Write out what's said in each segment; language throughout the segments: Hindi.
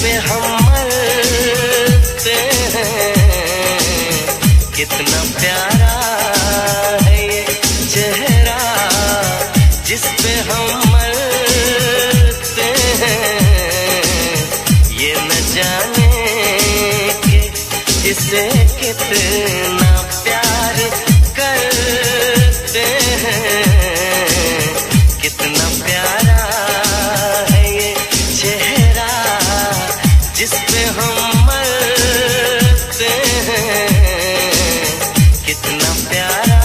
पे हम मरते हैं। कितना प्यारा है ये चेहरा जिस पे हम मरते हैं। ये न जाने कि इसे कितना प्यार करते हैं। कितना प्यारा है ये चेहरा जिस पे हम मरते हैं। कितना प्यारा।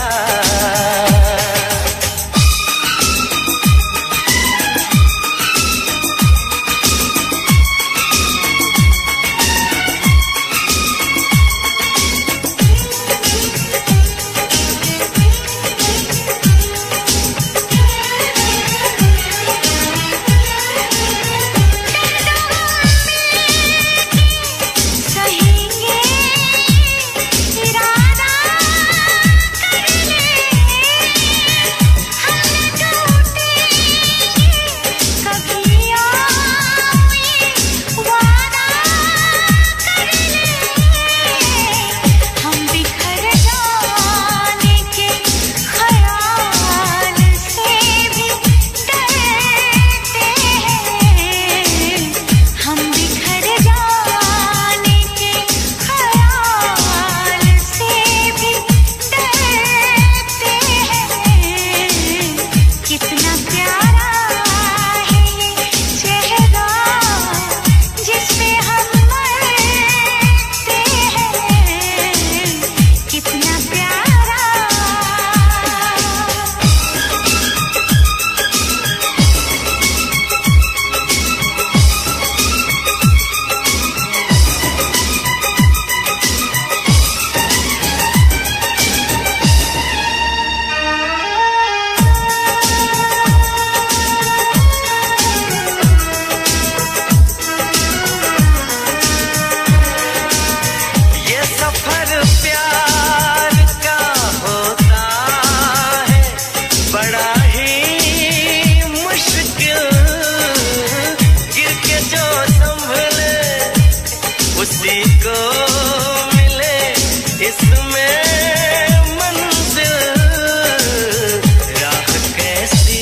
उसी को मिले इसमें मंजिल। राह कैसी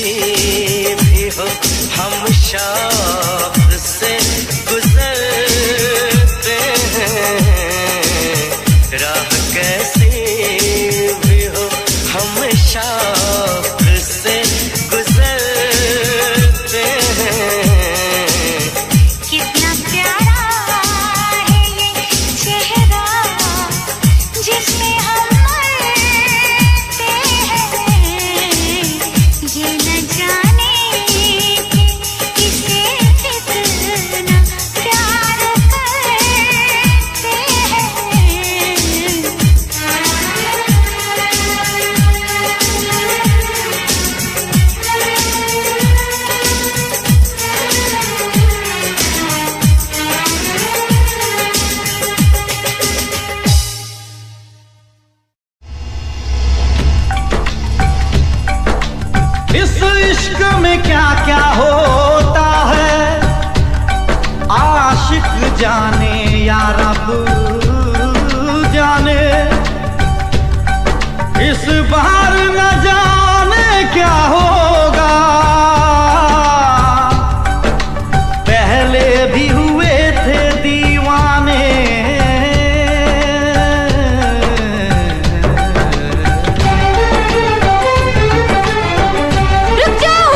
भी हो हम शौक से गुजरते हैं। राह कैसी भी हो हम शौक से गुजरते हैं। कितना प्यारा है ये चेहरा जिसमें हम मरते हैं। ये न जाने कि इसे कितना प्यार करते हैं। इस इश्क में क्या क्या होता है आशिक जाने या रब जाने। इस बार न जाने क्या होगा पहले भी हुए थे दीवाने। रुक जाओ।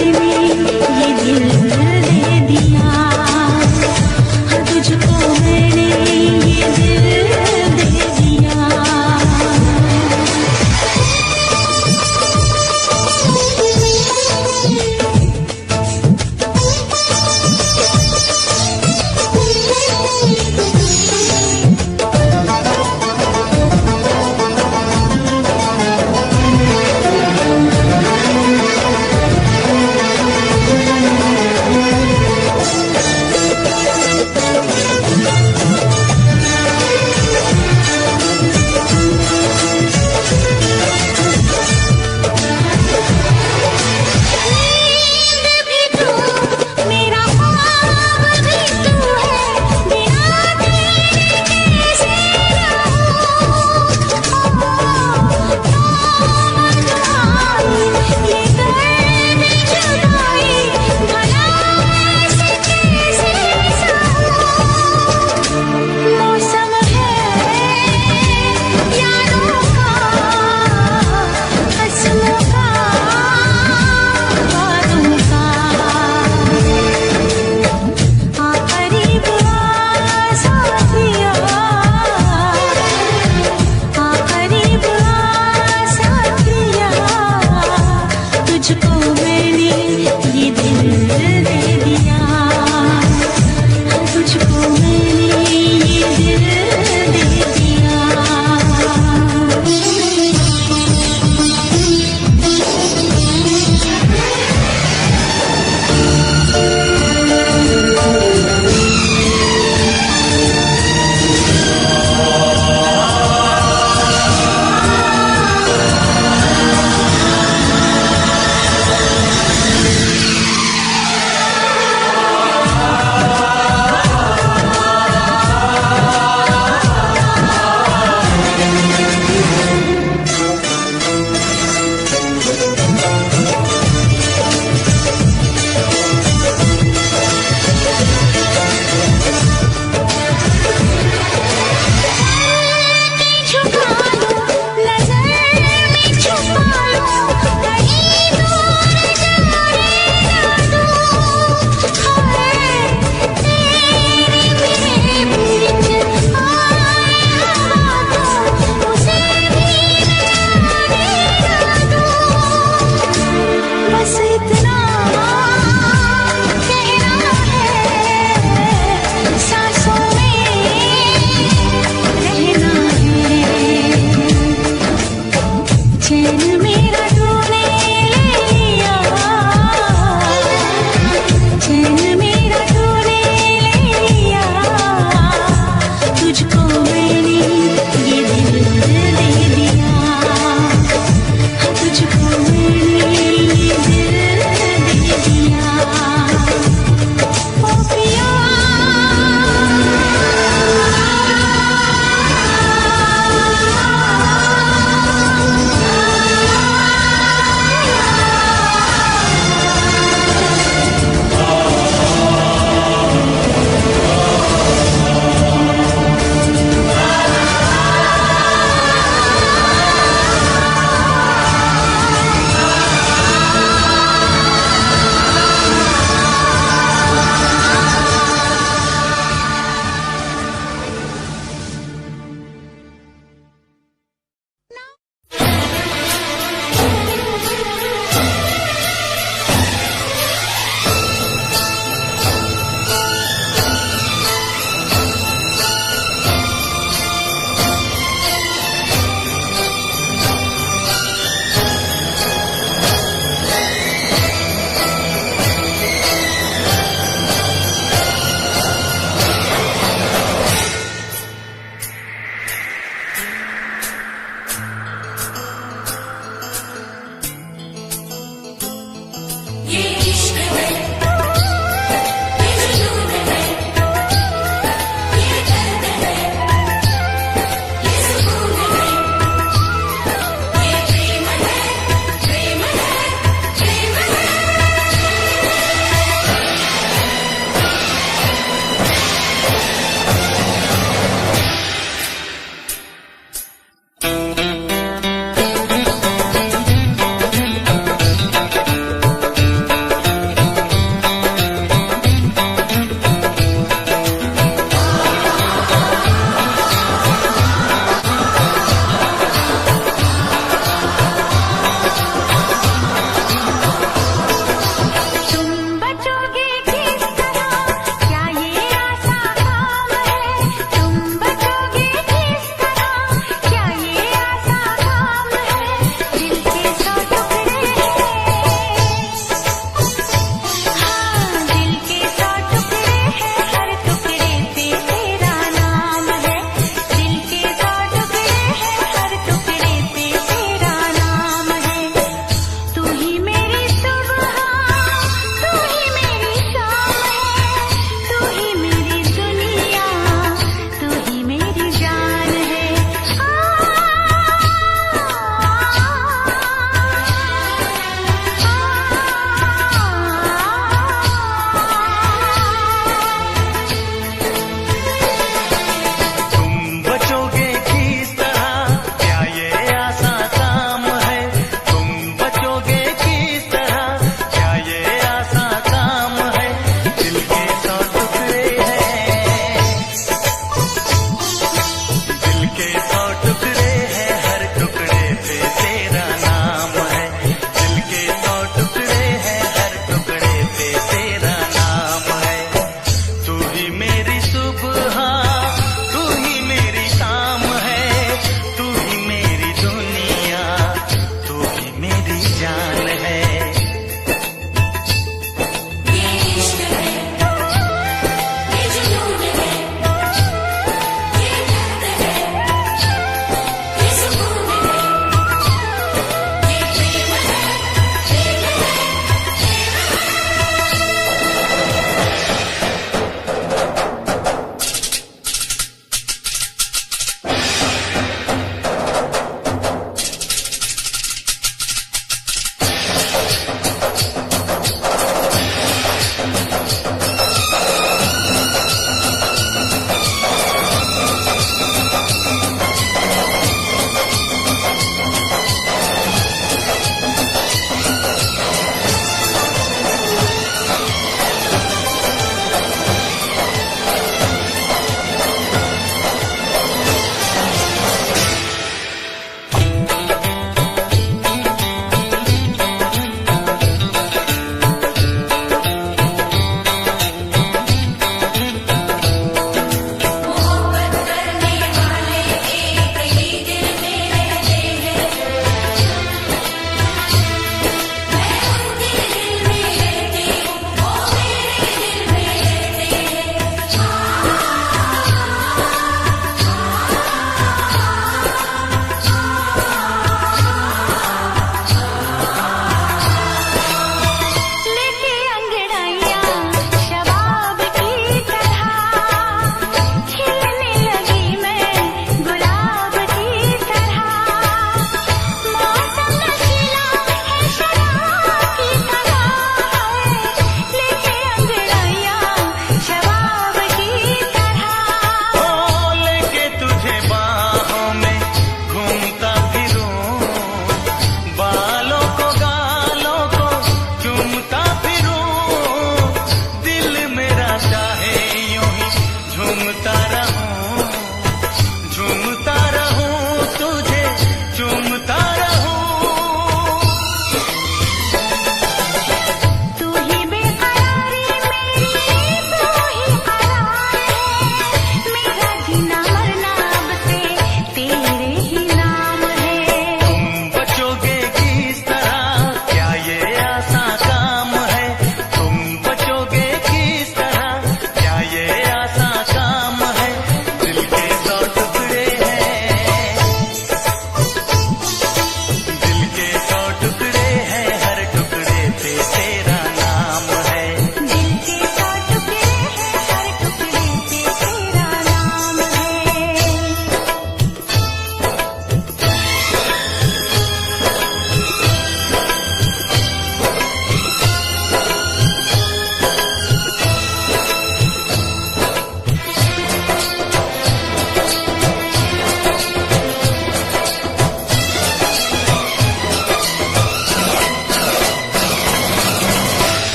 मैंने ये दिल दे दिया, हाँ तुझको मैंने ये दिल दे दिया।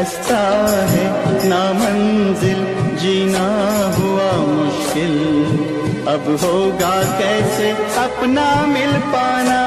रास्ता है नामंजिल, जीना हुआ मुश्किल, अब होगा कैसे अपना मिल पाना।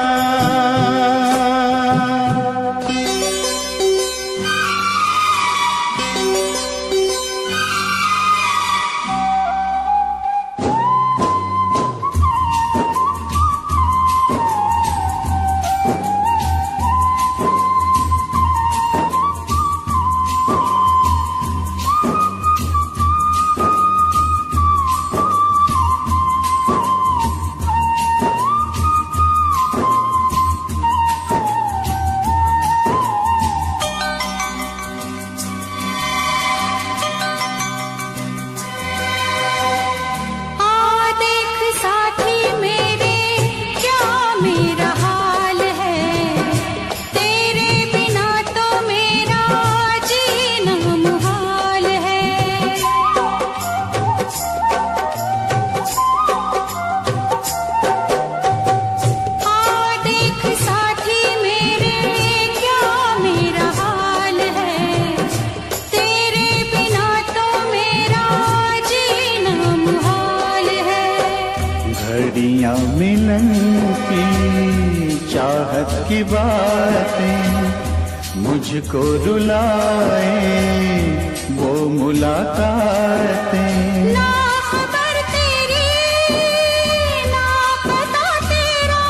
घड़ियां मिलन की चाहत की बातें मुझको रुलाए, वो मुलाकातें। ना खबर तेरी ना पता तेरा,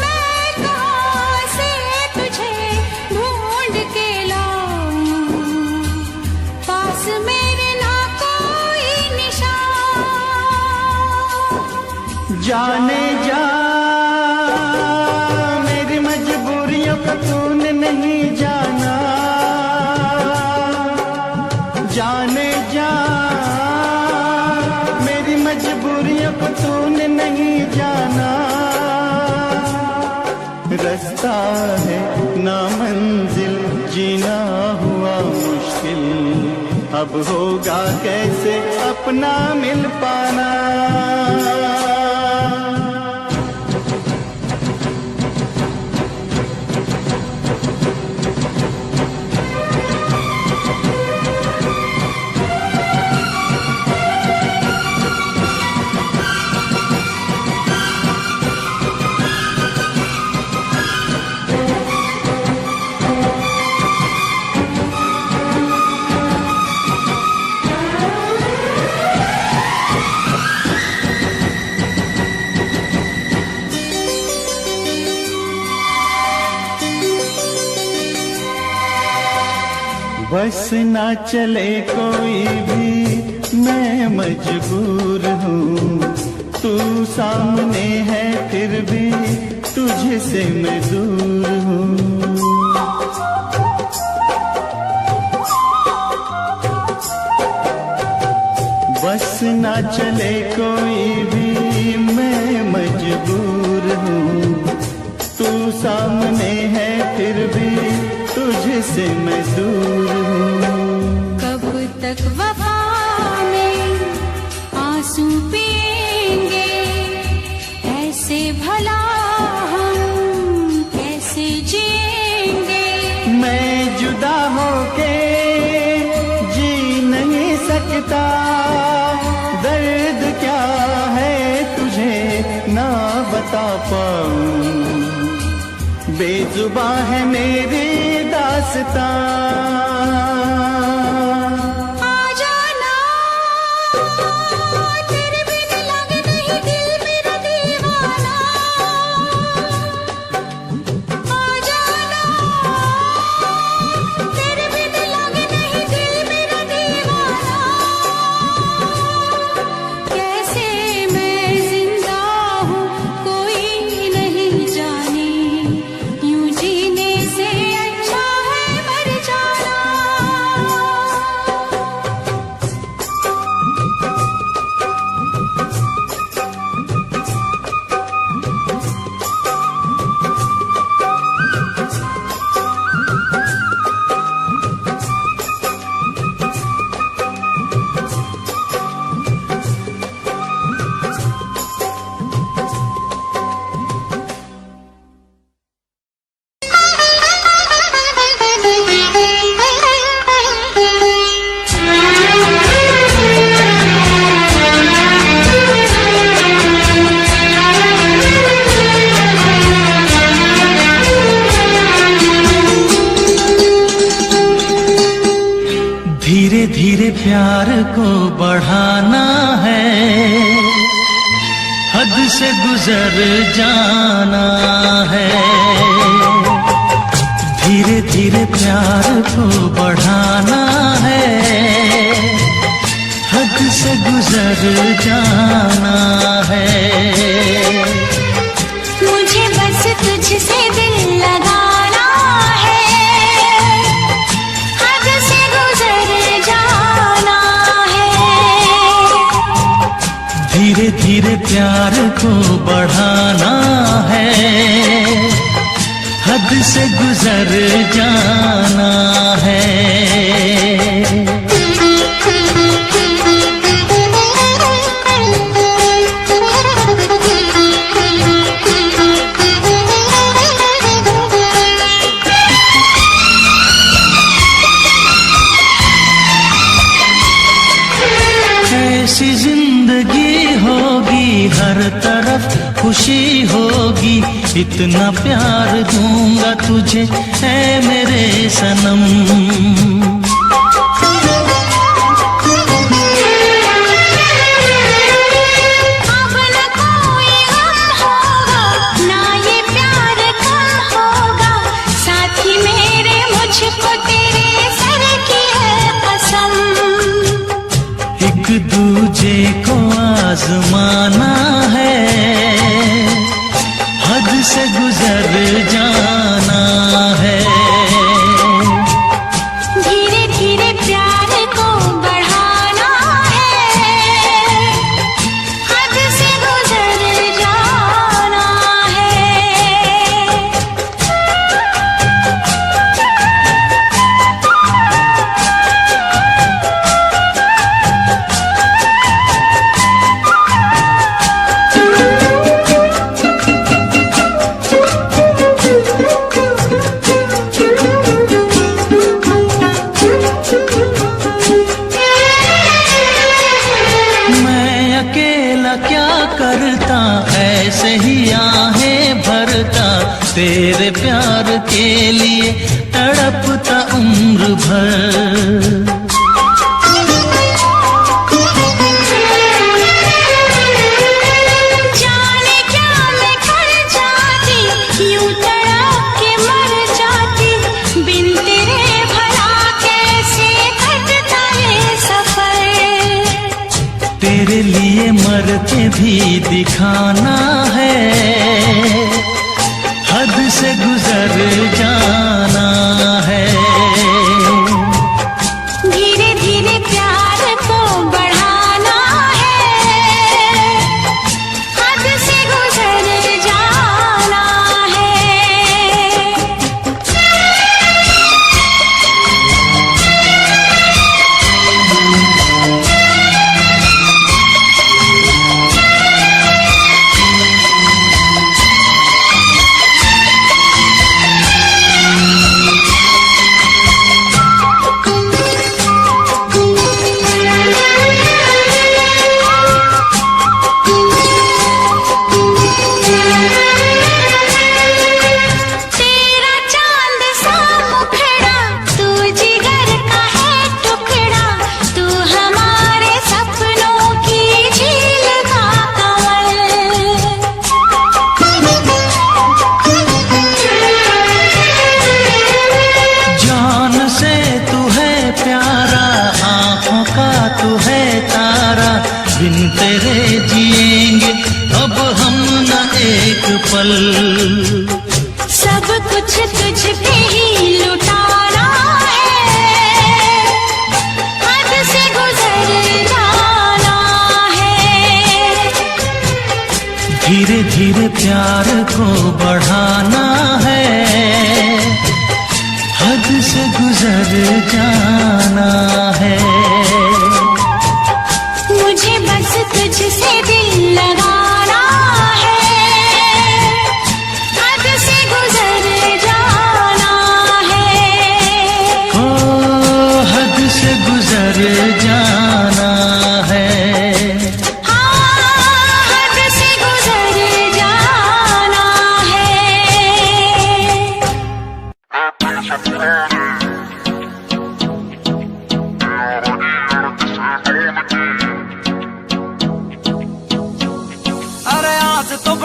मैं कहाँ से तुझे ढूंढ के लाऊं, पास मेरे ना कोई निशान। जाने जा मेरी मजबूरियों को तूने नहीं जाना, जाने जा मेरी मजबूरियों को तूने नहीं जाना। रास्ता है नामंजिल, जीना हुआ मुश्किल, अब होगा कैसे अपना मिल पाना। बस ना चले कोई भी मैं मजबूर हूँ, तू सामने है फिर भी तुझसे मैं दूर हूँ। बस ना चले कोई भी मैं मजबूर हूँ, तू सामने है फिर भी तुझसे मैं दूर हूँ। कब तक वफा में आंसू पिएंगे, ऐसे भला हम कैसे जिएंगे। मैं जुदा होके जी नहीं सकता, दर्द क्या है तुझे ना बता पाऊं, बेजुबां है मेरी दास्तां। यूं जीने से अच्छा है मर जाना। को बढ़ाना है, हद से गुजर जाना है। धीरे धीरे प्यार को बढ़ाना है, हद से गुजर जाना है। मुझे बस तुझसे दिल लगाना है, हद से गुजर जाना है। धीरे धीरे प्यार को बढ़ाना है, हद से गुजर जाना है। ऐसी जिंदगी होगी, हर तरफ खुशी होगी, इतना प्यार दूंगा तुझे ऐ मेरे सनम। अब न कोई गम होगा, ना ये प्यार कम होगा, साथी मेरे मुझको तेरे सर की है कसम। एक दूजे को आजमाना है, हद से गुजर जाना है। धीरे धीरे प्यार को बढ़ाना है, हद से गुजर जाना है। मैं अकेला क्या करता, ऐसे ही आहें भरता, तेरे प्यार के लिए तड़पता उम्र भर। जाने क्या मैं कर जाती, यूं तड़प के मर जाती, बिन तेरे भला कैसे कटता ये सफर। तेरे लिए मर के भी दिखाना है, हद से गुजर जाना है। धीरे धीरे प्यार को बढ़ाना है, हद से गुजर जाना है। तेरा चांद सा मुखड़ा, तू जिगर का है टुकड़ा, तू हमारे सपनों की झील का कमल। जान से तू है प्यारा, आँखों का तू है तारा, बिन तेरे जिएंगे अब हम न एक पल। सब कुछ तुझ पे ही लुटाना है, हद से गुजर जाना है। धीरे धीरे प्यार को बढ़ाना है, हद से गुजर जाना है। मुझे बस तुझसे दिल लगाना है, हद से गुजर जाना है। ओ हद से गुजर जाना है। हाँ, हद से गुजर जाना है।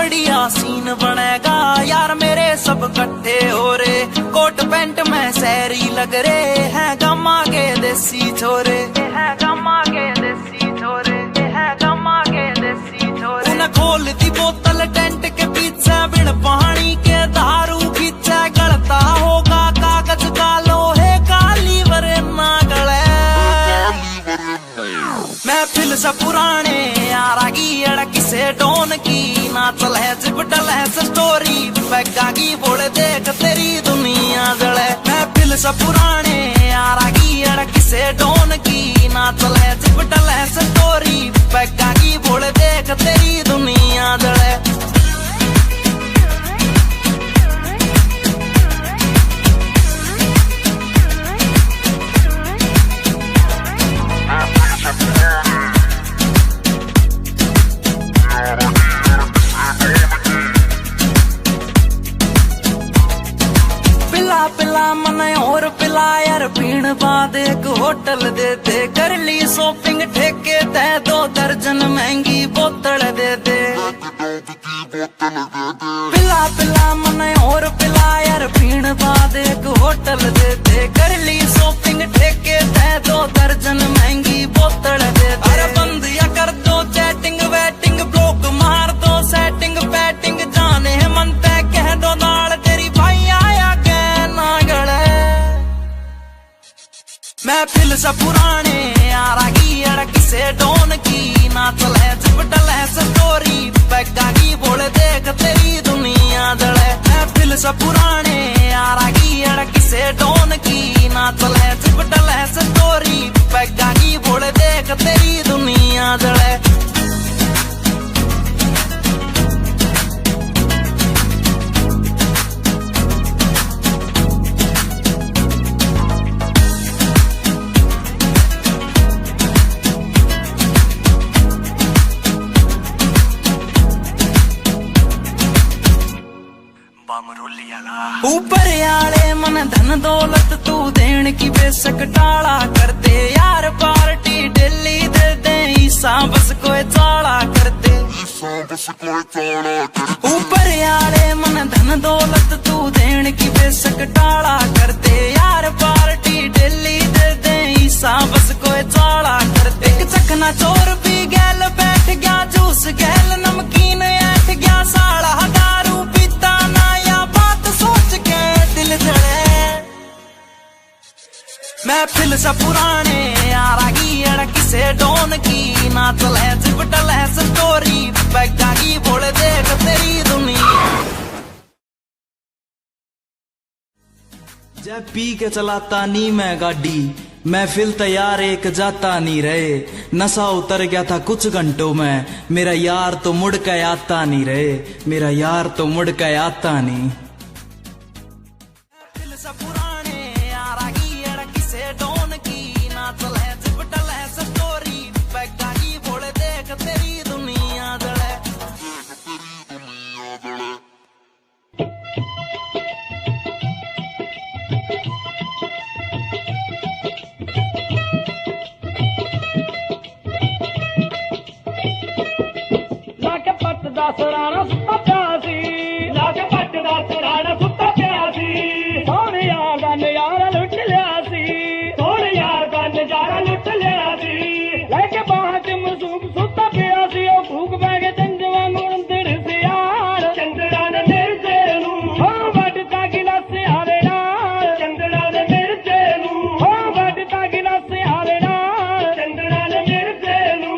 बढ़िया सीन बनेगा यार मेरे सब इकट्ठे हो रे। कोट पैंट में शहरी लग रहे हैं गम्मा के देसी छोरे, है गम्मा के देसी छोरे, है गम्मा के देसी छोरे। उन्हें खोल दी बोतल टेंट के पीछे बिन पानी के दारू पीछे गलता होगा कागज का लोहे का लीवर ना गले। महफिल से पुराने यारागी अड़क से डोन की ना चले जिपटल है स्टोरी पैगा की बोले देख तेरी दुनिया जले। महफिल से पुराने यारागी अड़क से डोन की ना चले जिपटल है स्टोरी पैगा की बोले देख तेरी दुनिया जले। पिला मने और पिला यार पीण बाद एक होटल दे दे कर ली शॉपिंग ठेके ते 2 दर्जन महंगी बोतल दे दे। पिला पिला मने और पिला यार पीण बाद एक होटल दे दे कर ली शॉपिंग ठेके ते 2 दर्जन महंगी बोतल दे दे। अरे बंद या कर दो चैटिंग वेटिंग ब्लॉक मार दो सेटिंग पैटिंग जाने मन तय कह दो नाल तेरी भाई आया महफिल से पुराने यारागी अड़क से डोन की ना चले जिपटल है स्टोरी पैगा की बोले देख तेरी दुनिया जले। महफिल से पुराने यारागी अड़क से डोन की ना चले जिपटल है स्टोरी पैगा की बोले देख तेरी दुनिया जले। ऊपर आले मन धन दौलत तू देन की बेशक टाला कर दे यार पार्टी दिल्ली दे दे ईसा बस कोई चाला कर दे। ऊपर आले मन धन दौलत तू देन की बेशक टाला कर दे यार पार्टी दिल्ली दे दे ईसा बस कोई चाला कर दे। एक चखना चोर भी गैल बैठ गया जूस गैल नमकीन ऐठ गया साला दारू पीता ना या बात सोच के दिल जले। महफिल से पुराने यारागी अड़क से डोन की ना चले जिपटल है स्टोरी पैगा की बोले देख तेरी दुनिया। जब पी के चलाता नी मैं गाड़ी महफिल तैयार एक जाता नहीं रहे। नशा उतर गया था कुछ घंटों में मेरा यार तो मुड़ के आता नहीं रहे, मेरा यार तो मुड़ के आता नहीं। सराना सुता प्यासी लाके पट दा सराना सुता प्यासी सोने यार दा नजारा लुट लिया सी, सोने यार दा नजारा लुट लिया सी। लेके बाहर च मसूब सुता प्यासी ओ भूख बैगे चंद वांगू अंदर से यार चंद्रा ने मिर्जे नू हो वटता गिलास आवे नाल चंद्रा ने मिर्जे नू हो वटता गिलास आवे नाल चंद्रा ने मिर्जे नू।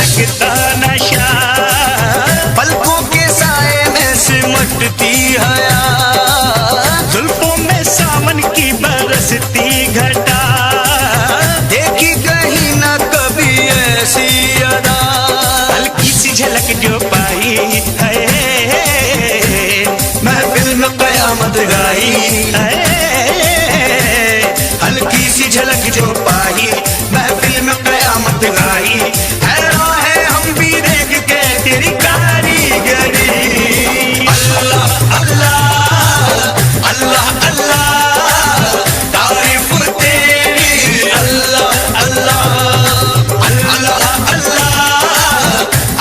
लगता नशा, पलकों के साए में सिमटती हया, जुल्फों में सावन की बरसती घटा, देखी कहीं ना कभी ऐसी अदा। हल्की सी झलक जो पाई है, महफिल में कयामत गाई, है हल्की सी झलक जो पाई, महफिल में कयामत गाई। हैरान है हम भी देख के तेरी कारीगरी। अल्लाह अल्लाह अल्लाह अल्लाह तारीफ तेरी। अल्लाह अल्लाह अल्लाह अल्लाह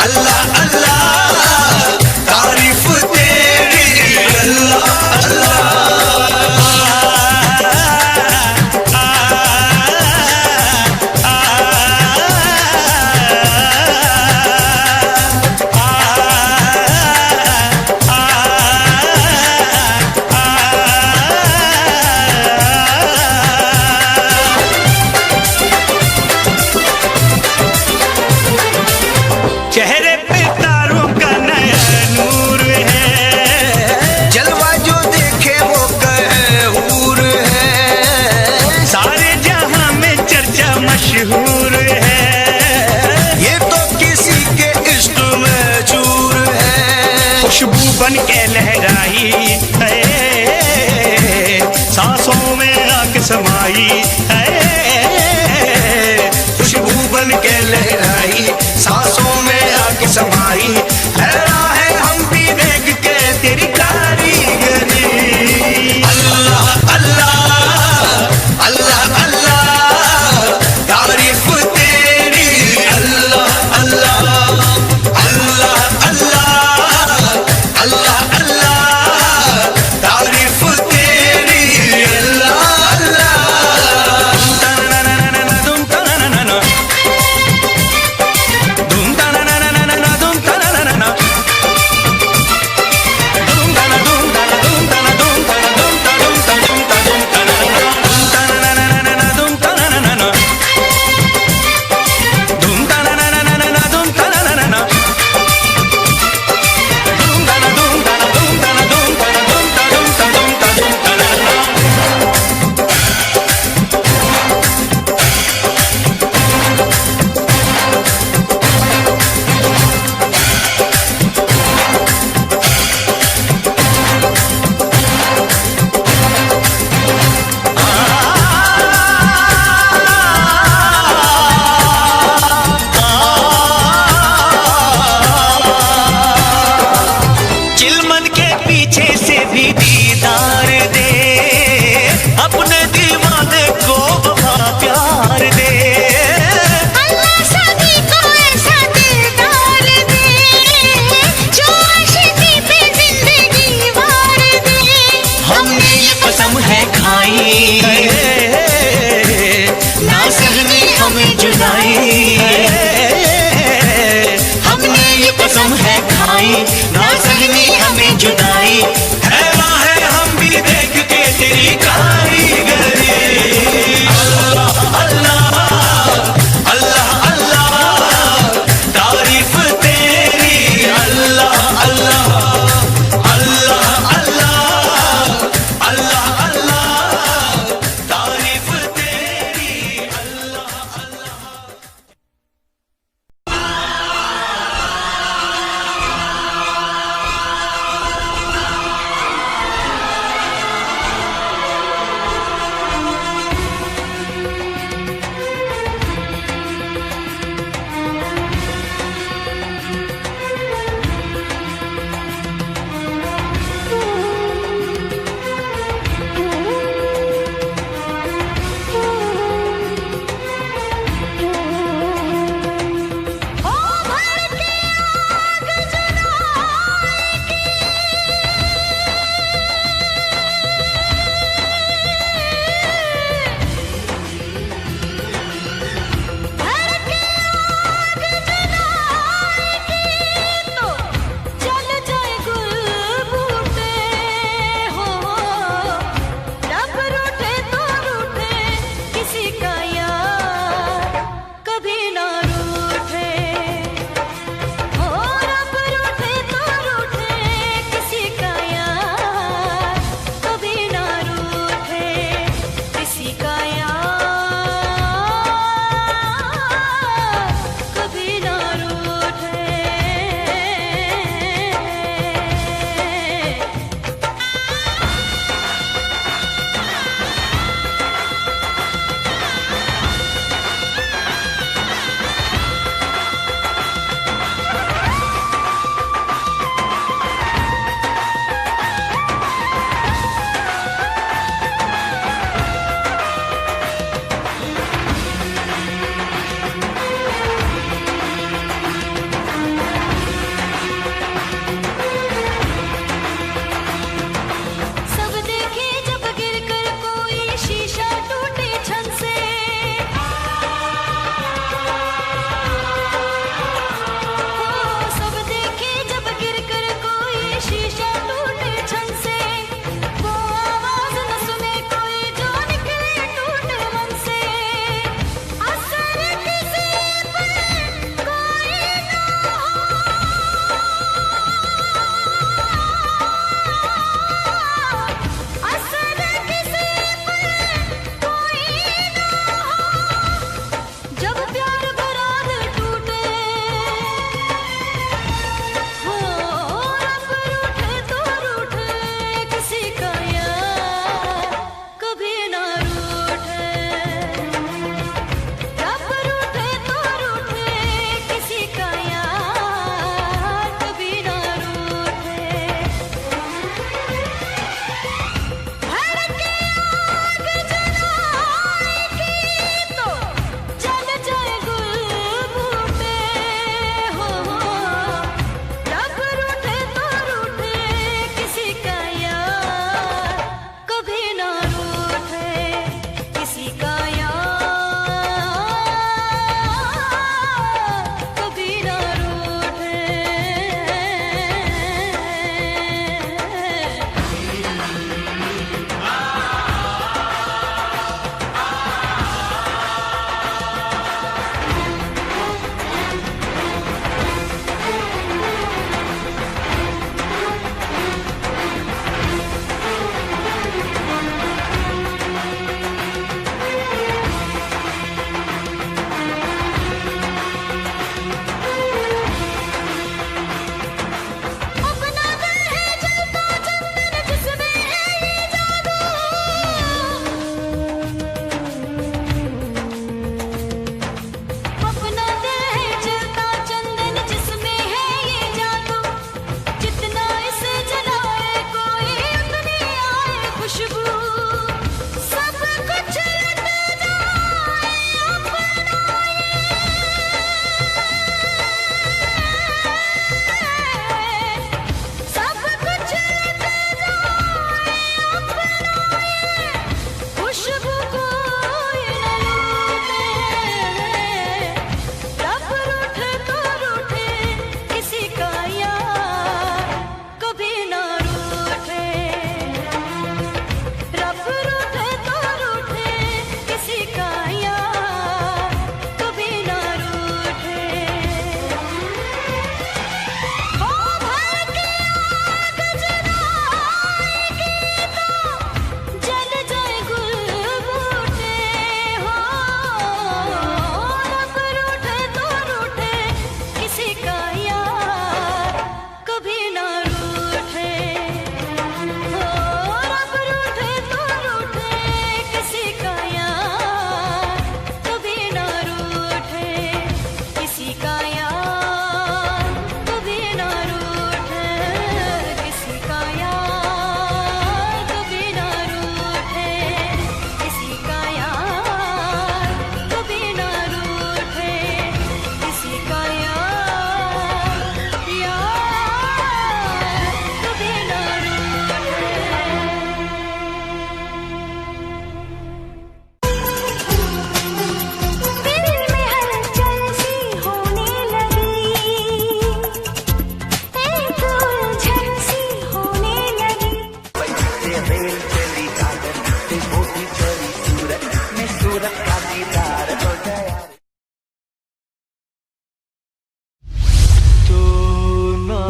अल्लाह अल्लाह तारीफ तेरी। अल्लाह अल्लाह चेहरे पे तारों का नया नूर है, जलवा जो देखे वो कहे हूर है। सारे जहां में चर्चा मशहूर है, ये तो किसी के इश्क में चूर है। खुशबू बन के लहराई है, सांसों में आके समाई है, खुशबू बन के लहराई, सांसों में आके समाई। हैरान है हम भी देख के तेरी कारीगरी। अल्लाह अल्लाह अल्लाह अल्लाह तारीफ तेरी। अल्लाह अल्लाह अल्लाह अल्लाह अल्लाह अल्लाह तारीफ तेरी। अल्लाह अल्लाह धूम ताना ना ना ना ना, धूम ताना ना ना ना ना, धूम ताना ना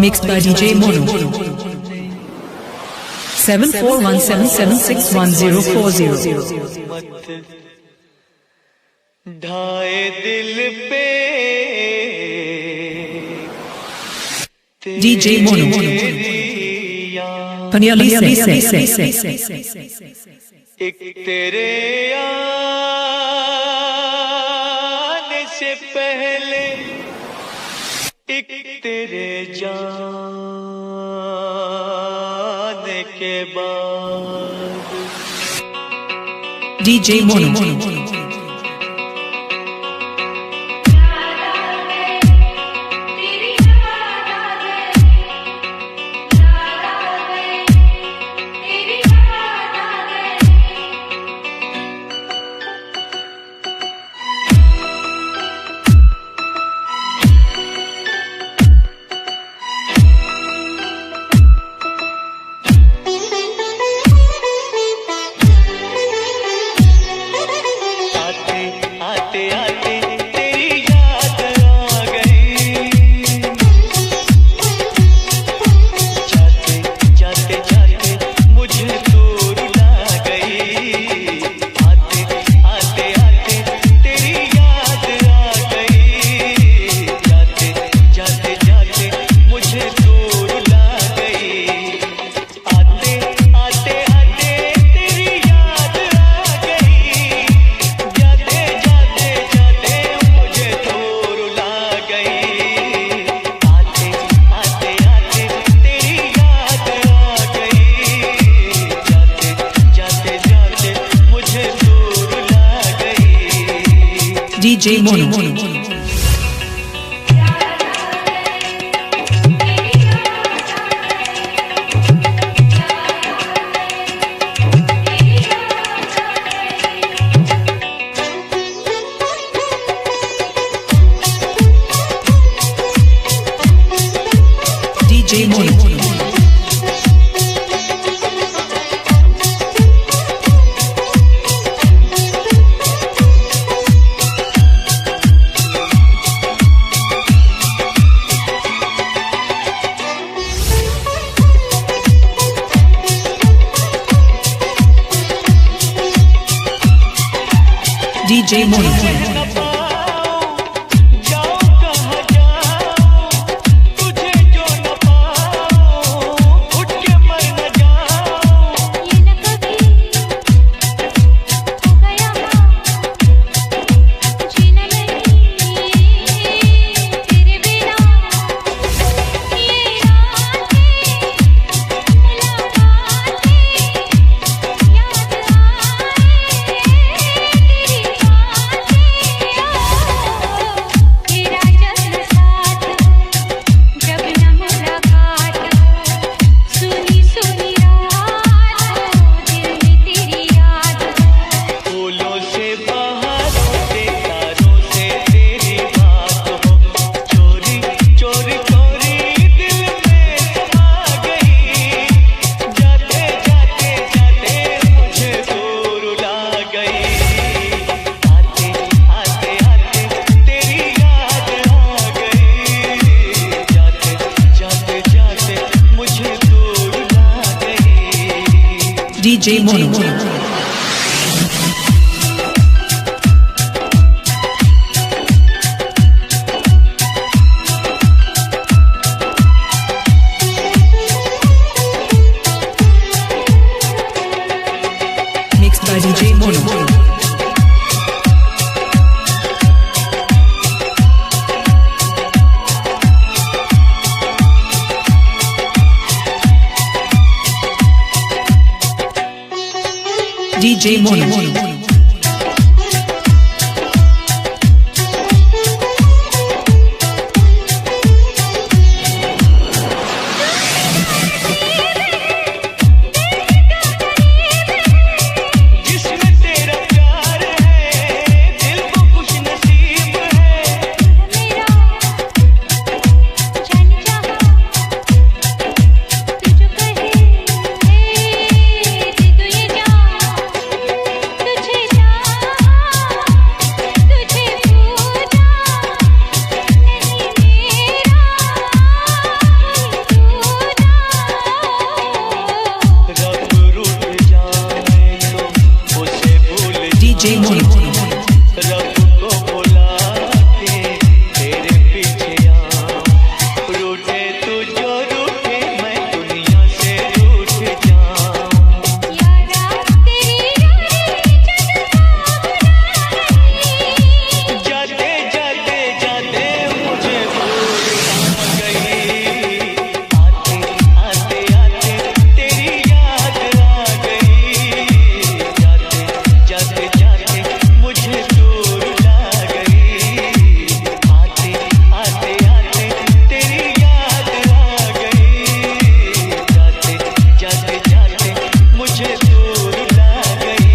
Mixed by DJ Mono. 7417761040. ढाए दिल पे DJ Mono. Panyali say. एक तेरे आने से पहले एक तेरे जाने के बाद DJ Mono. DJ Mono. DJ Mono. DJ Mono. DJ Mono. Mixed by DJ Mono. DJ Mono. तुझे DJ Mono. रब को बुला के तेरे पीछे आऊं, रूठे तू जो रूठे मैं दुनिया से रूठ जाऊं। यारा तेरी जाते जाते जाते मुझे भूल गई, आते आते आते तेरी याद आ गई, जाते जाते जाते मुझे दूर ला गई, आते आते आते तेरी याद आ गई, जाते जाते जाते मुझे दूर ला गई।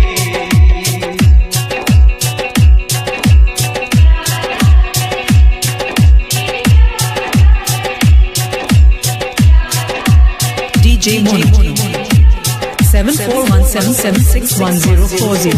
DJ Mono. 7417761040.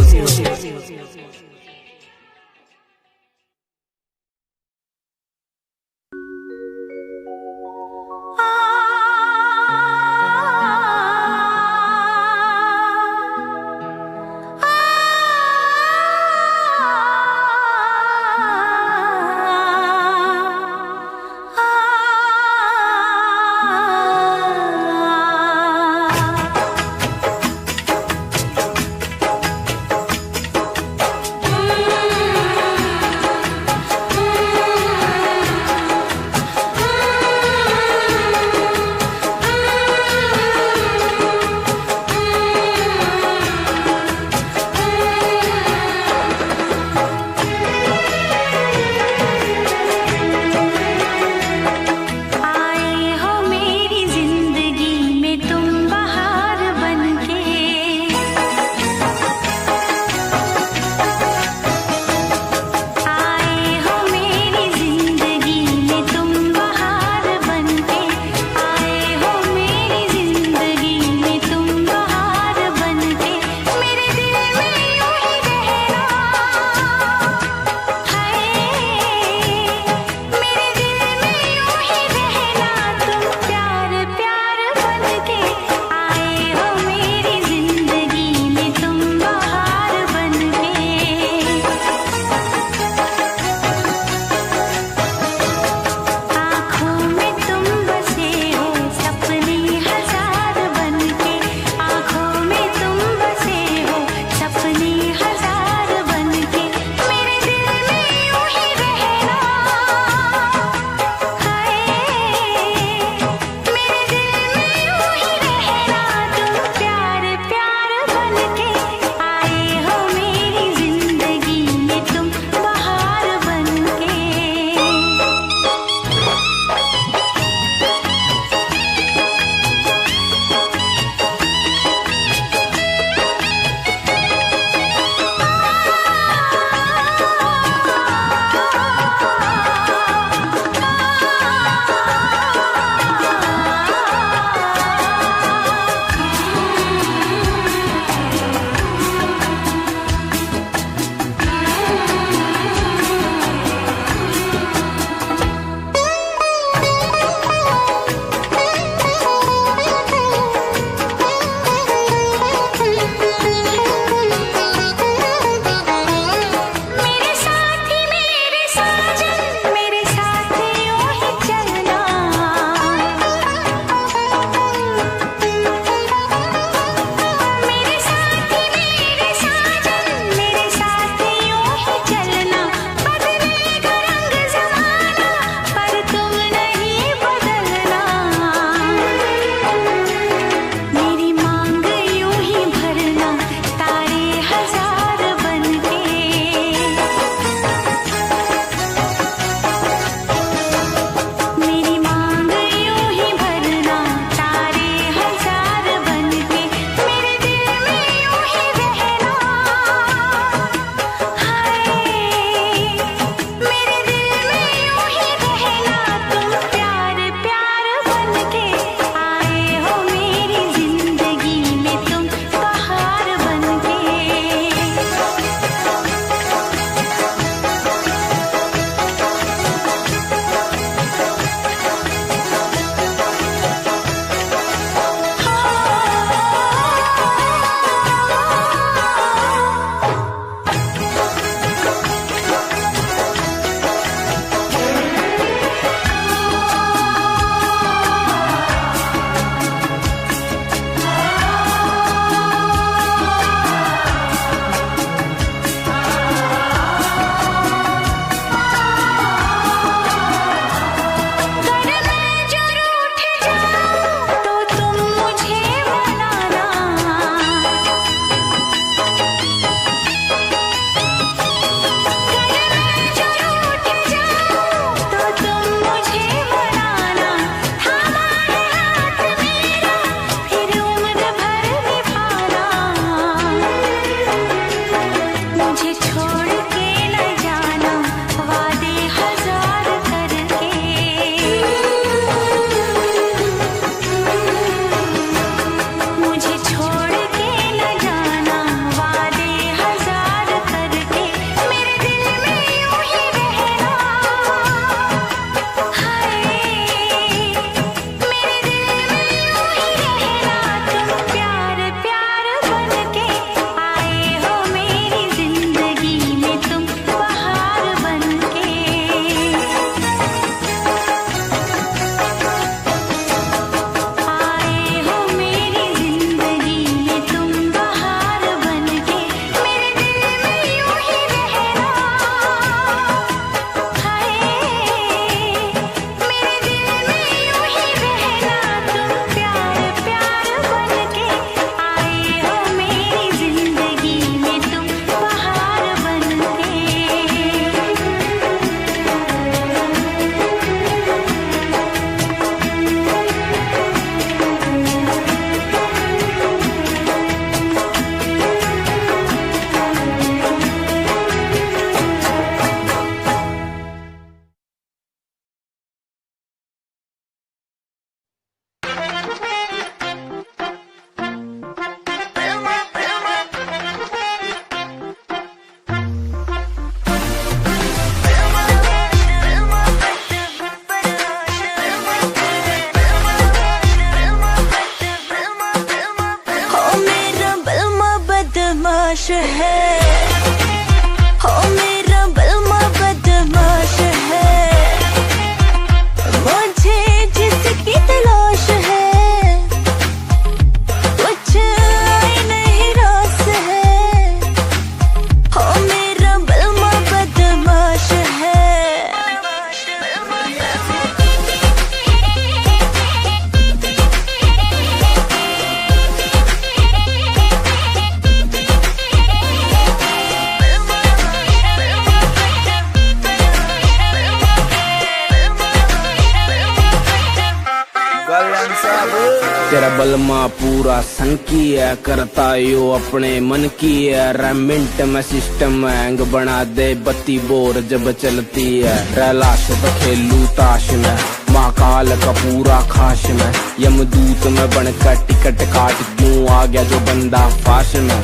तेरा बलमा पूरा सन की है, करता यो अपने मन की है। रेमिंट में सिस्टम हैंग बना दे, बत्ती बोर जब चलती है। रैलाश तो खेलू ताश में, महाकाल का पूरा खाश में। यमदूत में बनकर टिकट काट क्यों आ गया जो बंदा फाश में।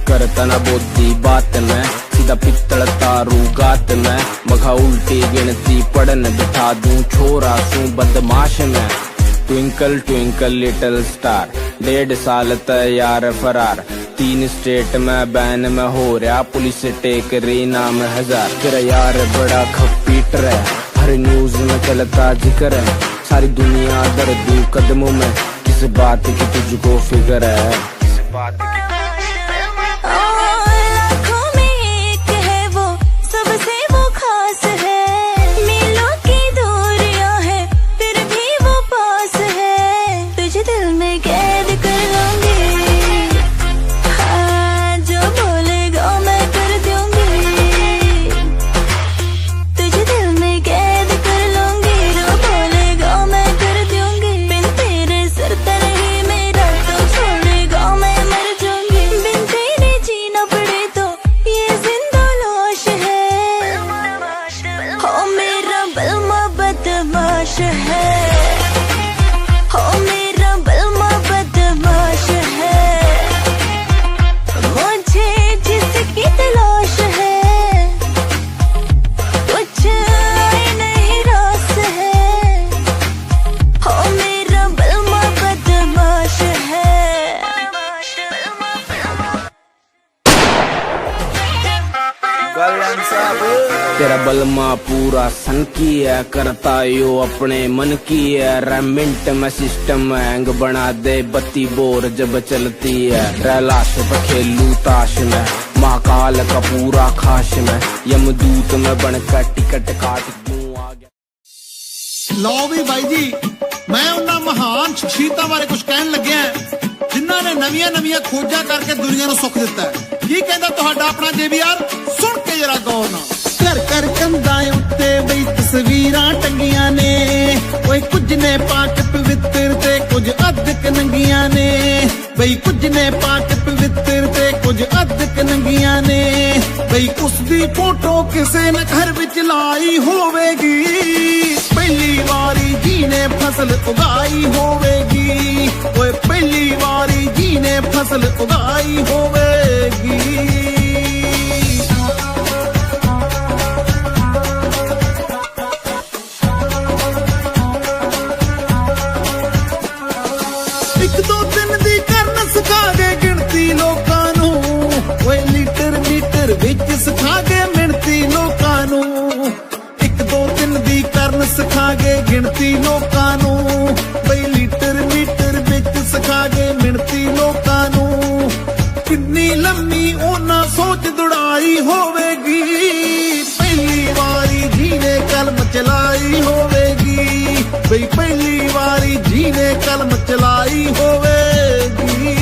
करता न बोधी बात में, सीधा पित्तल तारू गात में। मखा उल्टी गिनती पढ़न बिठा दूं, छोरा सू बदमाश में। ट्विंकल ट्विंकल लिटिल स्टार, 1.5 साल तैयार फरार। 3 स्टेट में बैन में हो रहा, पुलिस टेक रही नाम 1000। तेरा यार बड़ा खपीटर है, हर न्यूज में चलता जिक्र है। सारी दुनिया दर्दू कदमों में, किस बात की तुझको फिक्र है। किस बात की तेरा बलमा पूरा सन की है, करता यो अपने मन की है। रेमिंट में सिस्टम हैंग बना दे, बत्ती बोर जब चलती है। रैलाश पे खेलू ताश में, महाकाल का पूरा खाश में। यमदूत में बनकर टिकट काट क्यों आ गया। लो भी भाई जी, मैं उन्हां महान शख्सियतां बारे कुछ कहन लग्या जिन्हां ने नवीं खोजा करके दुनिया ਨੂੰ सुख दिता है। की कहंदा तुहाडा अपना JBR, सुन के जरा गौर नाल। घर घर कंधां उत्ते बई तस्वीरां टंगियां ने, ओए कुछ ने पाक पवित्र ते कुछ अधक नंगियां ने। बई कुछ ने पाक पवित्र ते कुछ अधक नंगियां ने। बई उसदी फोटो किसे ने घर विच लाई होवेगी, पहली वारी जी ने फसल उगाई होवेगी। ओए पहली वारी जी ने फसल उगाई होवेगी। एक दो दिन दी करन सिखा गए गिनती लोकां नू, ओए लीटर मीटर विच सिखा गए मिणती लोकां नू। एक दो दिन दी करन सिखा गए गिनती लोकां नू, बई लीटर मीटर विच सिखा गए मिणती लोकां नू। किन्नी लम्मी ओना सोच दुड़ाई होवेगी, पहली वारी जी ने कलम चलाई होवेगी। बई पहली वारी जी ने कलम चलाई होवेगी।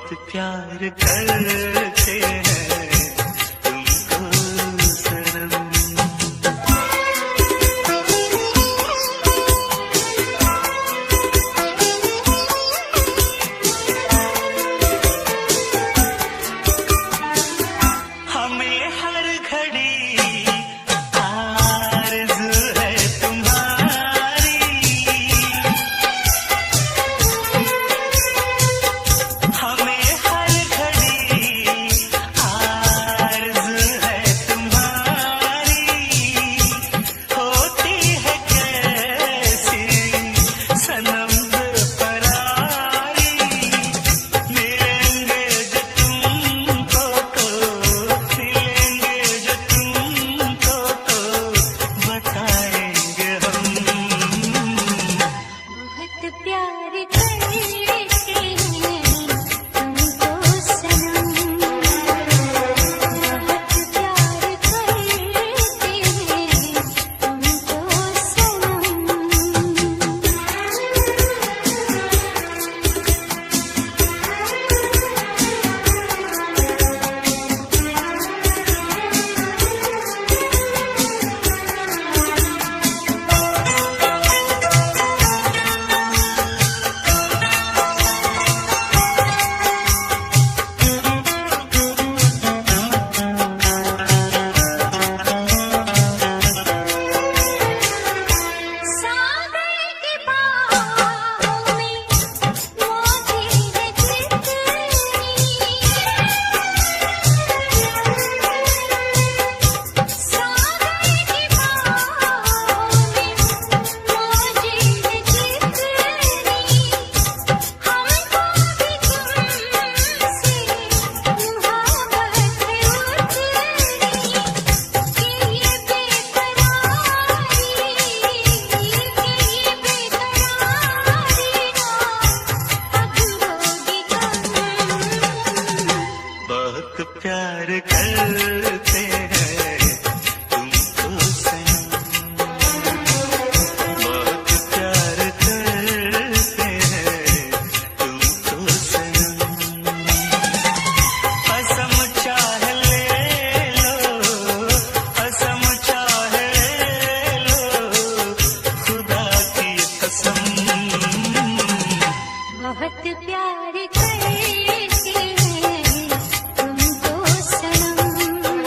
प्यार करते हैं तुमको सनम। हमें हर घड़ी आरज़ू है तुम्हारी, हमें हर घड़ी आरज़ू है तुम्हारी। होती है कैसी सनम बेपरारी, मिलेंगे जो तुमको तो मिलेंगे जो तुमको तो बताएंगे हम। बहुत प्यार करते हैं तुमको सनम, बहुत प्यार करते हैं तुमको सनम। सागर की बाहों में मोती है कितनी, सागर की बाहों में मोती है कितनी। हमको भी तुमसे मोहब्बत है उतनी, कि ये बेकरारी, कि ये बेकरारी ना अब होगी कम। बहुत प्यार करते हैं तुमको सनम, बहुत प्यार करते हैं तुमको सनम। कसम चाहे ले लो, कसम चाहे ले लो, खुदा की कसम। बहुत प्यार करते हैं तुमको सनम,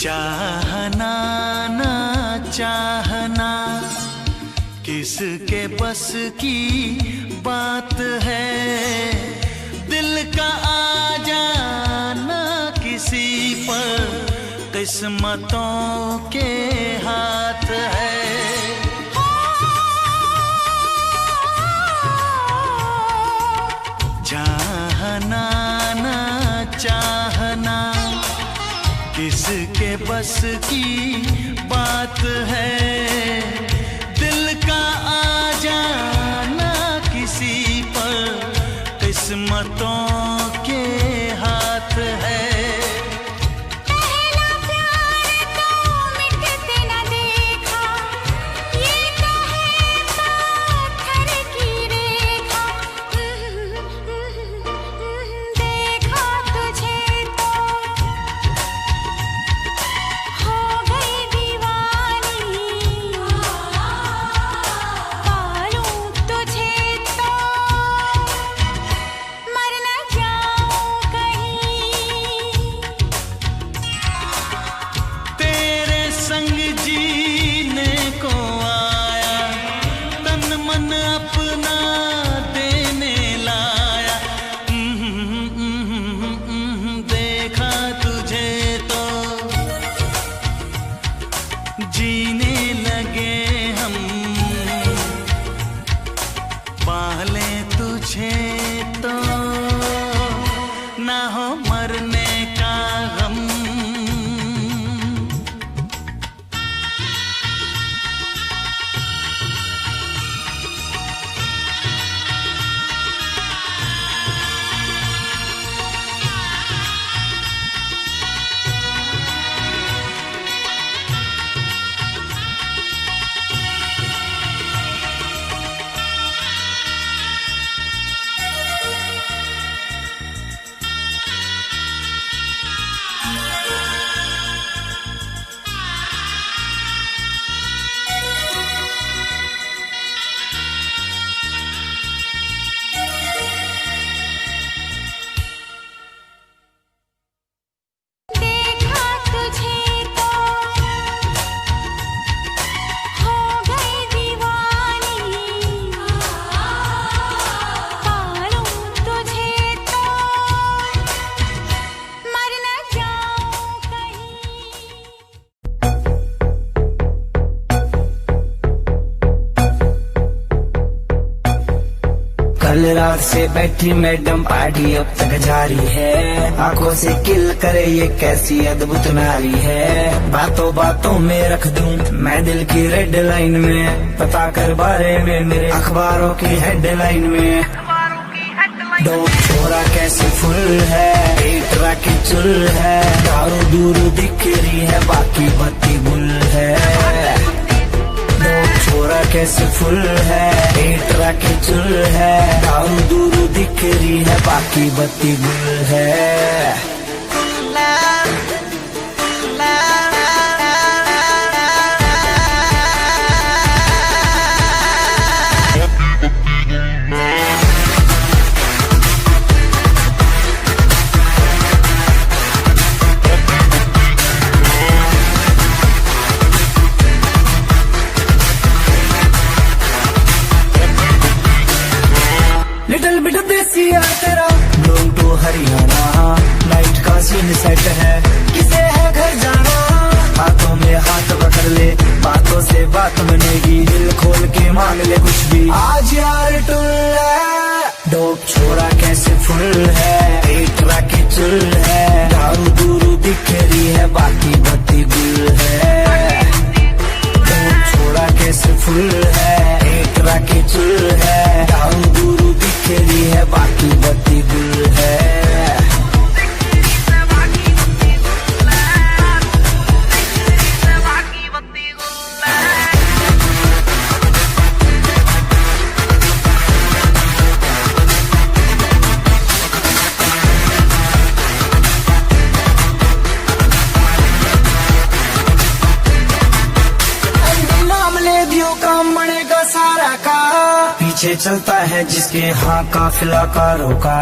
चाहना ना चाहना किसके बस की बात है, दिल का आ जाना किसी पर किस्मतों के हाथ है। चाहना ना चाहना किसके बस की बात है, दिल का आ जाना किसी पर किस्मतों के हाथ है। जीने लगे हम पाले तुझे तो ना हो मरने का गम। कल रात से बैठी मैडम पार्टी अब तक जारी है, आंखों से किल करे ये कैसी अद्भुत नारी है। बातों बातों में रख दूं मैं दिल की रेड लाइन में, पता कर बारे में मेरे अखबारों की हेडलाइन में। डोप छोरा कैसे फुल है, पेटरा की चुल है, दारू दूर दिख रही है बाकी बत्ती गुल है। छोरा कैसे फुल है, पेटरा की चुल है, दारू दूर दिख रही है बाकी बत्ती गुल है। लिटिल बिट देसी है तेरा ब्लूम टू हरियाणा, नाइट का सीन सेट है किसे है घर जाना। हाथों में हाथ पकड़ ले बातों से बात बनेगी, दिल खोल के मांग ले कुछ भी आज यार टुल है। डोप छोरा कैसे फुल है, पेटरा की चुल है, दारू दूरू दिख रही है बाकी बत्ती गुल है। डोप छोरा कैसे फुल है, पेटरा की चुल है, दारू दूरू दिख रही है बाकी बत्ती गुल है। पीछे चलता है जिसके हाँ काफिला कारों का।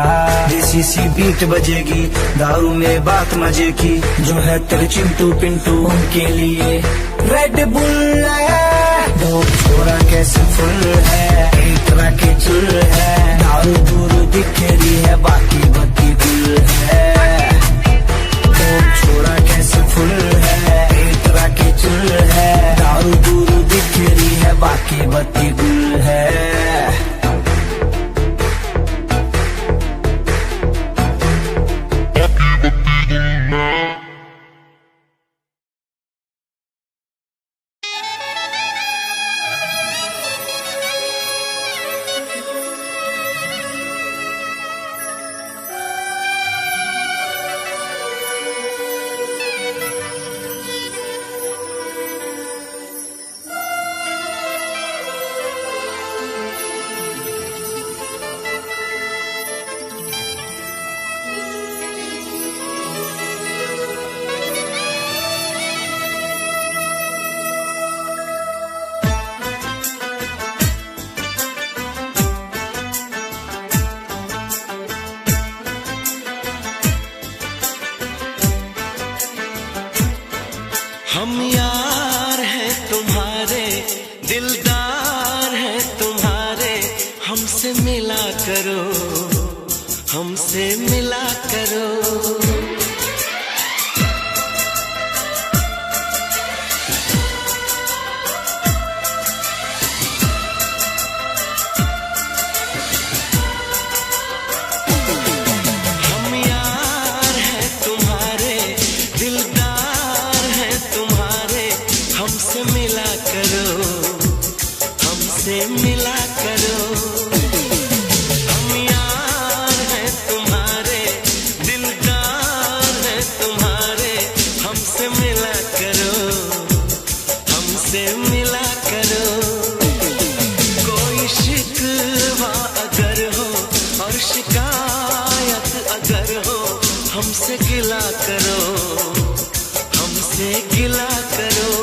देसी सी बीट बजेगी, दारू में बात मजे की, जो है तेरे चिंटू पिंटू उनके लिए रेड बुल है। दो छोरा कैसे फुल है, एक तरह के चुल है, दारू दूर दिख रही है, बाकी बत्ती गुल है। दो छोरा कैसे फुल है, एक तरह के चुल है, दारू दूर दिख रही है, बाकी बत्ती गुल है। हम यार हैं तुम्हारे, दिलदार हैं तुम्हारे, हमसे मिला करो, हमसे मिला करो। मिला करो, हम यार हैं तुम्हारे, दिलदार हैं तुम्हारे, हमसे मिला करो, हमसे मिला करो। कोई शिकवा अगर हो और शिकायत अगर हो, हमसे गिला करो, हमसे गिला करो।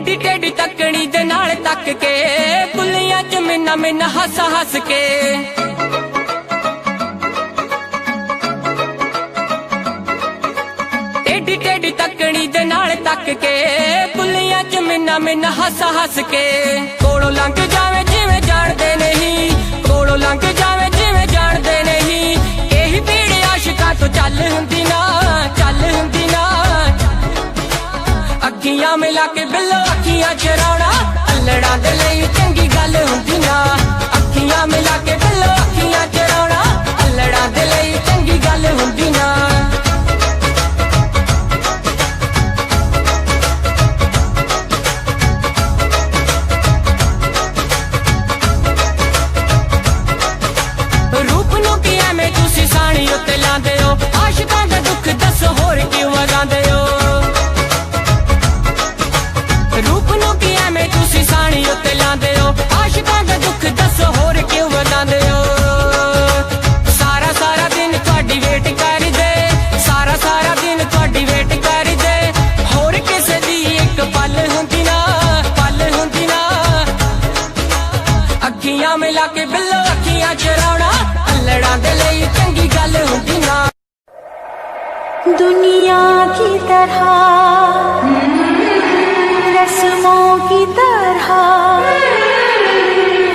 टेढ़ी टेढ़ी तकनी दे नाल तक के बुलियां च मिन्ना मिन्ना हस हस के टेढ़ी टेढ़ी तकनी दे नाल तक के बुलियां च मिन्ना मिन्ना हस हस के कोलों लंघ जावे जिवें जाणदे नहीं कोलों लंघ जावे जिवें जाणदे नहीं यही भीड़ आशिकां तो चल हुंदी ना अखियां मिला के बिल्लो अखियां चराउणा अल्लड़ां दे लई चंगी गल हुंदी ना अखियां मिला के बिल्लो अखियां चराउणा अल्लड़ां दे लई चंगी गल हुंदी ना रूप नूं की एवें तुसीं साणी उत्ते लांदे हो आशिकां दा दुख दस होर क्यों वगांदे हो रूप नूं की एवें तुसीं साणी उत्ते लांदे हो आशिकां दा दुख दस होर क्यों वगांदे हो सारा सारा दिन तुहाडी वेट करदे सारा सारा दिन तुहाडी वेट करदे होर किसे दी इक पल हुंदी ना अखियां मिला के बिल्लो अखियां चराउणा अल्लड़ां दे लई चंगी गल हुंदी ना दुनिया की तरह रस्मों की तरह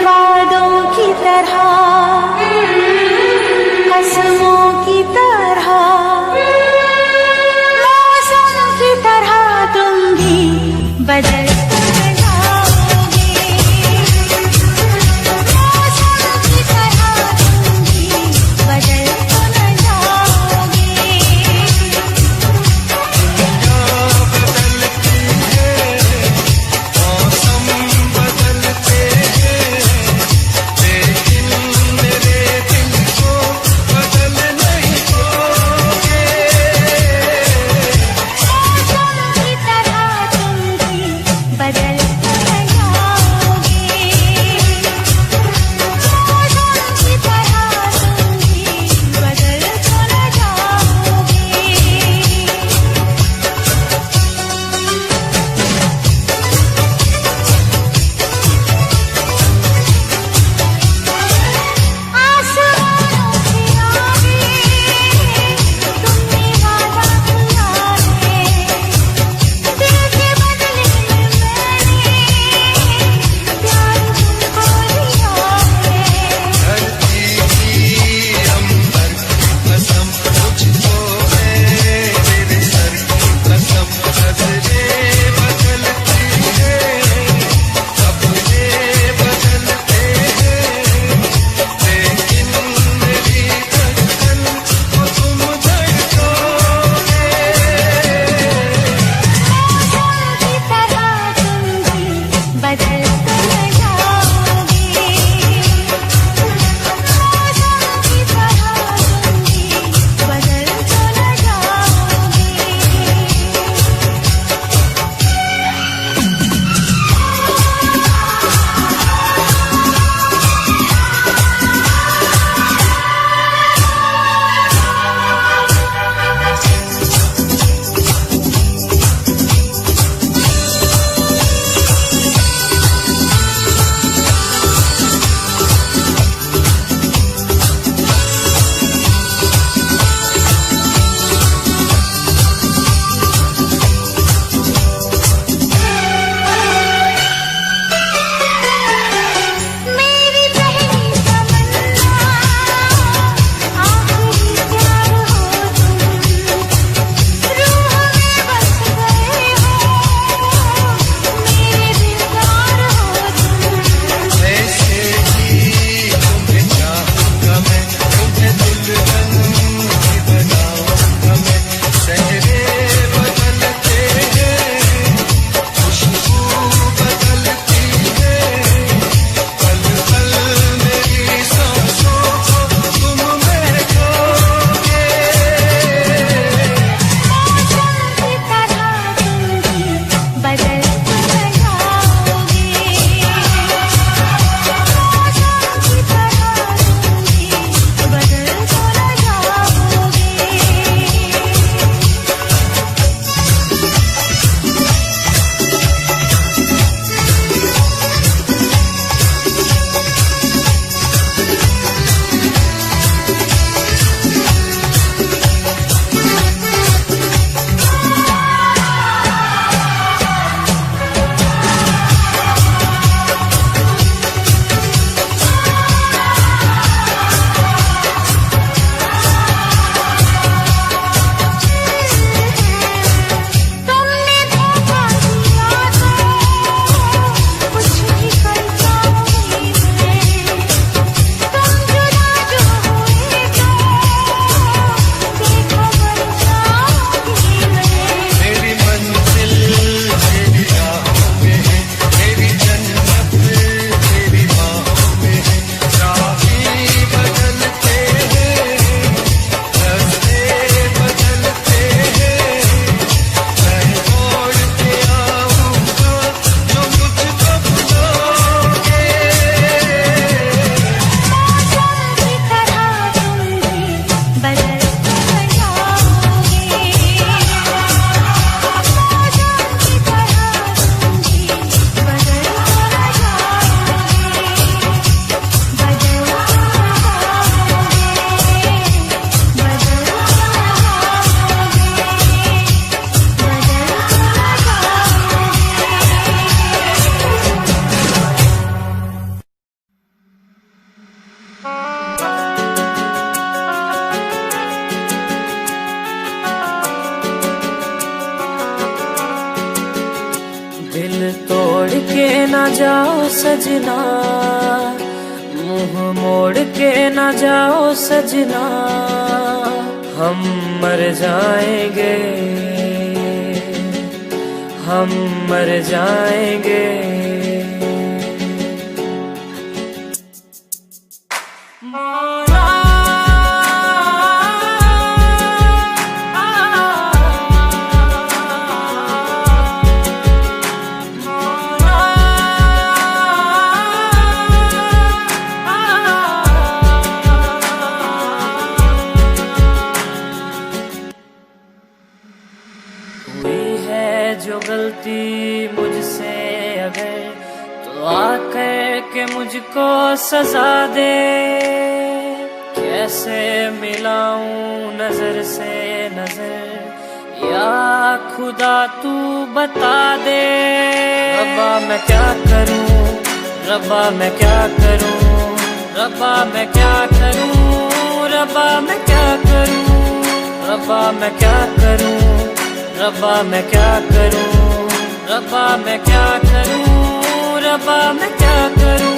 वादों की तरह कसमों की तरह मौसम की तरह तुम भी बदल तोड़ के ना जाओ सजना, मुंह मोड़ के ना जाओ सजना, हम मर जाएंगे, हम मर जाएंगे। जो गलती मुझसे अगर तो आकर के मुझको सजा दे, कैसे मिलाऊं नजर से नजर या खुदा तू बता दे। रब्बा मैं क्या करूं, रब्बा मैं क्या करूं, रब्बा मैं क्या करूं, रब्बा मैं क्या करूं, रब्बा मैं क्या करूं, रब्बा मैं क्या करूं, रब्बा मैं क्या करूं, रब्बा मैं क्या करूं।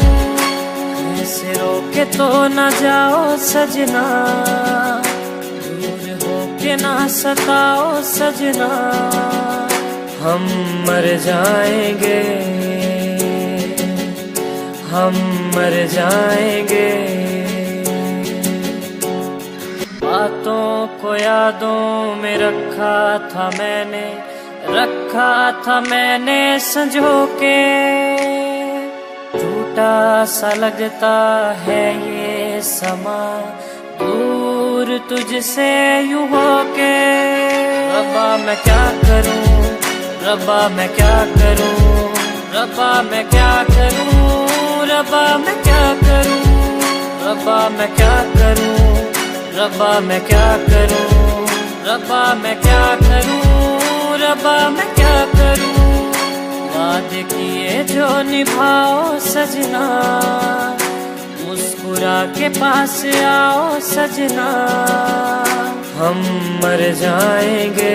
ऐसे रोके तो ना जाओ सजना, दूर होके ना सताओ सजना, हम मर जाएंगे, हम मर जाएंगे। बातों को यादों में रखा था मैंने, रखा था मैंने संजो के, टूटा सा लगता है ये समा दूर तुझसे यूं होके। रब्बा मैं क्या करूं, रब्बा मैं क्या करूं, रब्बा मैं क्या करूं, रब्बा मैं क्या करूं, रब्बा मैं क्या करूं, रब्बा मैं क्या करूं, रब्बा मैं क्या करूं, रब्बा मैं क्या करूं। वादे किए जो निभाओ सजना, मुस्कुरा के पास आओ सजना, हम मर जाएंगे,